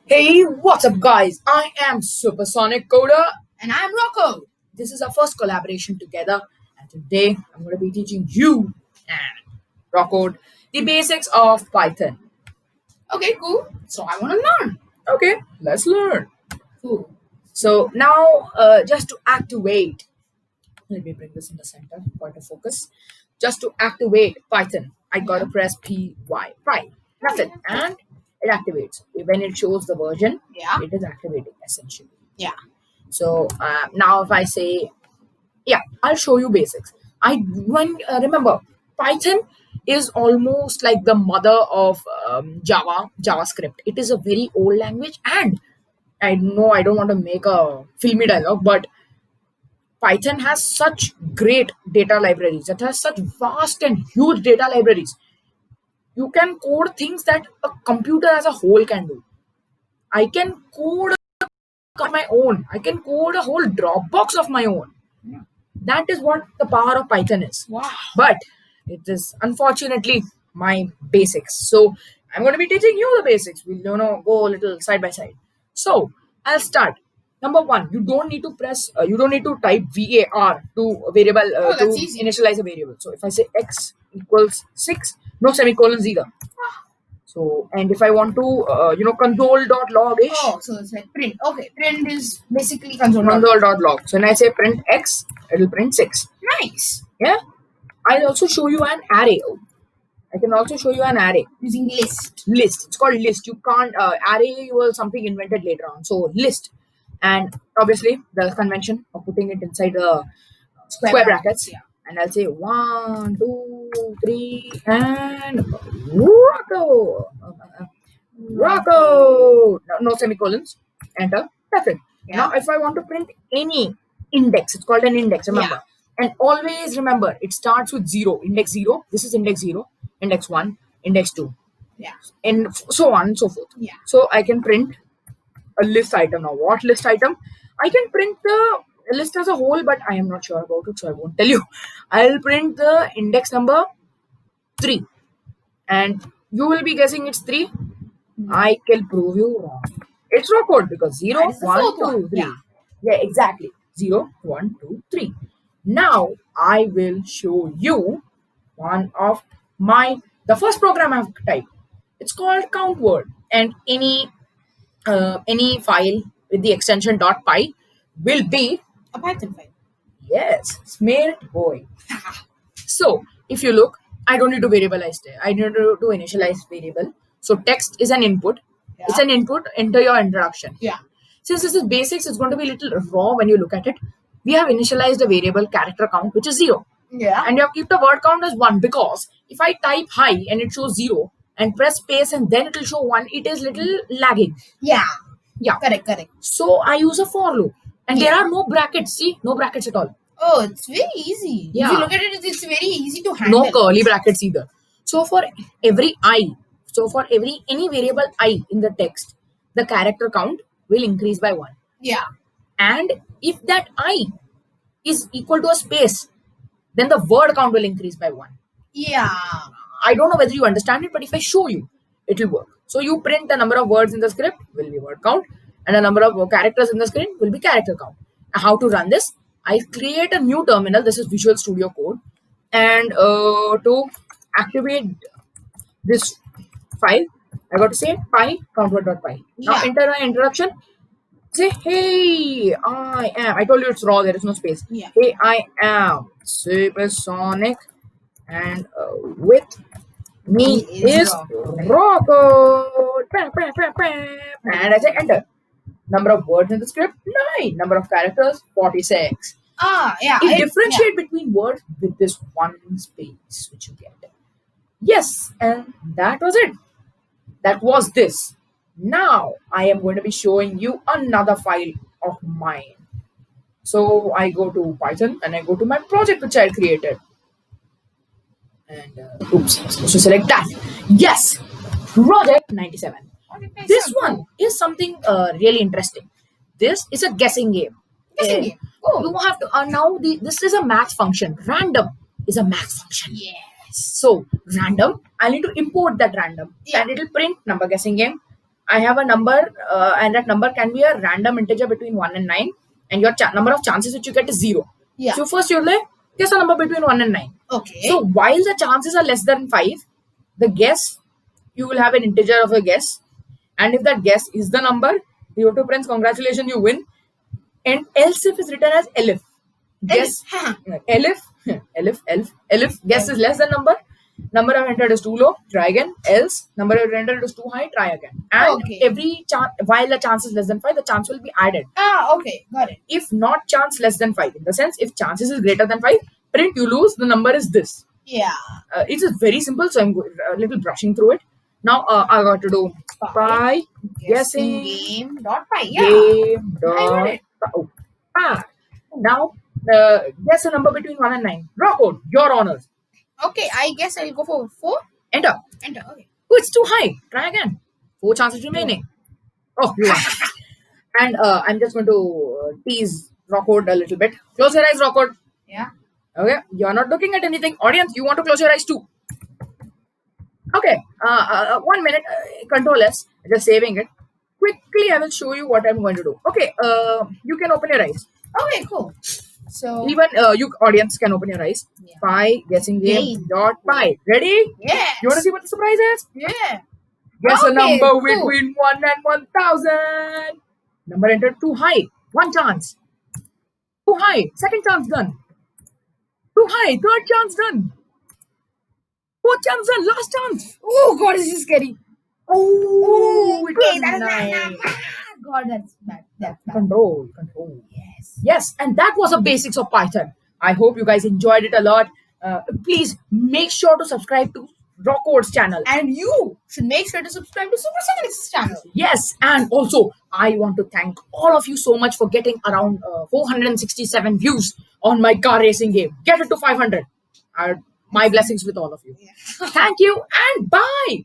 Hey, what's up, guys? I am Supersonic Coder. And I'm Rocco. This is our first collaboration together, and today I'm going to be teaching you and Rocco the basics of Python. Okay, cool. So I want to learn. Okay, let's learn. Cool. So now, just to activate, let me bring this in the center, point of focus. Just to activate Python, I gotta press Py. That's it, and it activates. When it shows the version, Yeah. it is activating essentially. Yeah. So now if I say, yeah, I'll show you basics. Remember, Python is almost like the mother of JavaScript. It is a very old language, and I know I don't want to make a filmy dialogue, but Python has such great data libraries. It has such vast and huge data libraries. You can code things that a computer as a whole can do. I can code of my own. I can code a whole Dropbox of my own. That is what the power of Python is. Wow. But it is unfortunately my basics. So I'm going to be teaching you the basics. We'll go a little side by side. So I'll start. Number one, you don't need to type var to variable to that's easy. initialize a variable. So if I say x equals 6, no semicolons either. So, and if I want to, console.log ish, Oh, so it's like print. Okay, print is basically console. console.log. So when I say print x, it will print 6. Nice. Yeah. I'll also show you an array. I can also show you an array. Using list. List. It's called list. You can't, array was something invented later on. So list. And obviously, the convention of putting it inside the square brackets. Yeah. And I'll say 1, 2, 3, and Rocco. Rocco. No semicolons. Enter. That's it. Yeah. Now, if I want to print any index, it's called an index. Remember. And always remember, it starts with 0. Index 0. This is index 0. Index 1. Index 2. Yeah. And so on and so forth. Yeah. So I can print a list item. Now, what list item? I can print the list as a whole, but I am not sure about it, so I won't tell you. I'll print the index number 3. And you will be guessing it's 3. I can prove you wrong. It's not code because 0, That is the 1, fourth 2, one. 3. Yeah. Yeah, exactly. 0, 1, 2, 3. Now I will show you the first program I've typed. It's called count word, and any file with the extension .py will be A Python file. yes, smart boy. So if you look, I don't need to variabilize it. I need to initialize variable. So text is an input. Yeah. It's an input. Enter your introduction. Yeah. Since this is basics, it's going to be a little raw when you look at it. We have initialized a variable character count, which is 0. Yeah. And you have keep the word count as 1 because if I type hi and it shows 0 and press space and then it will show 1, it is little lagging. Yeah. Yeah. Correct. So I use a for loop. And there are no brackets. See, no brackets at all. Oh, it's very easy. Yeah. If you look at it, it's very easy to handle. No curly brackets either. So for every any variable I in the text, the character count will increase by 1. Yeah. And if that I is equal to a space, then the word count will increase by 1. Yeah. I don't know whether you understand it, but if I show you, it will work. So you print the number of words in the script will be word count, and the number of characters in the script will be character count. Now, how to run this? I create a new terminal. This is Visual Studio Code, and to activate this file, I got to say py countword.py. Now Yeah. enter my introduction. Say, hey, I am. I told you it's raw. There is no space. Yeah. Hey, I am Supersonic, and with me He is is Rocco. And I say enter. Number of words in the script 9. Number of characters 46. Yeah. It differentiate between words with this one space which you get. Yes, and that was it. That was this. Now I am going to be showing you another file of mine. So I go to Python and I go to my project which I created. And oops, supposed to select that. Yes, project 97. This one is something really interesting. This is a guessing game. Guessing game. Oh. You have to this is a math function. Random is a math function. Yes. So random, I need to import that random, Yeah. and it will print number guessing game. I have a number, and that number can be a random integer between 1 and 9, and your number of chances which you get is 0. Yeah. So first you'll like, guess a number between 1 and 9. Okay. So while the chances are less than 5, the guess, you will have an integer of a guess. And if that guess is the number, the auto friends, congratulations, you win. And else if is written as elif. Guess, elif, elif, guess is less than number. Number I've entered is too low, try again. Else, number I've entered is too high, try again. And Okay. every chance, while the chance is less than 5, the chance will be added. Okay, got it. If not chance less than 5, in the sense, if chances is greater than 5, print you lose, the number is this. Yeah. It's just very simple, so I'm a little brushing through it. Now I got to do pi guessing game dot pi. Yeah. game I got dot it. oh, ah. Now guess a number between 1 and 9. Rocco, your honors. Okay, I guess I'll go for 4. Enter. Enter. Okay. Oh, it's too high. Try again. 4 chances remaining. Oh, you won. And I'm just going to tease Rocco a little bit. Close your eyes, Rocco. Yeah. Okay, you're not looking at anything. Audience, you want to close your eyes too. Okay, 1 minute. Control S. Just saving it. Quickly, I will show you what I'm going to do. Okay, you can open your eyes. Okay, cool. So Even you audience can open your eyes. Yeah. Pi guessing game dot pi. Ready? yes. You want to see what the surprise is? Yeah. Guess a Okay, number cool. between 1 and 1000. Number entered too high. 1 chance. Too high. Second chance done. Too high. Third chance done. Fourth chance done. Last chance. Oh God, this is scary. Oh, it Okay, was that is nice. bad. God, that's bad. That's bad. Control. Yes. Yes, and that was the basics of Python. I hope you guys enjoyed it a lot. Please make sure to subscribe to Rocko's channel. And you should make sure to subscribe to Supersonic's channel. Yes, and also I want to thank all of you so much for getting around 467 views on my car racing game. Get it to 500. My blessings with all of you. Yeah. Thank you and bye.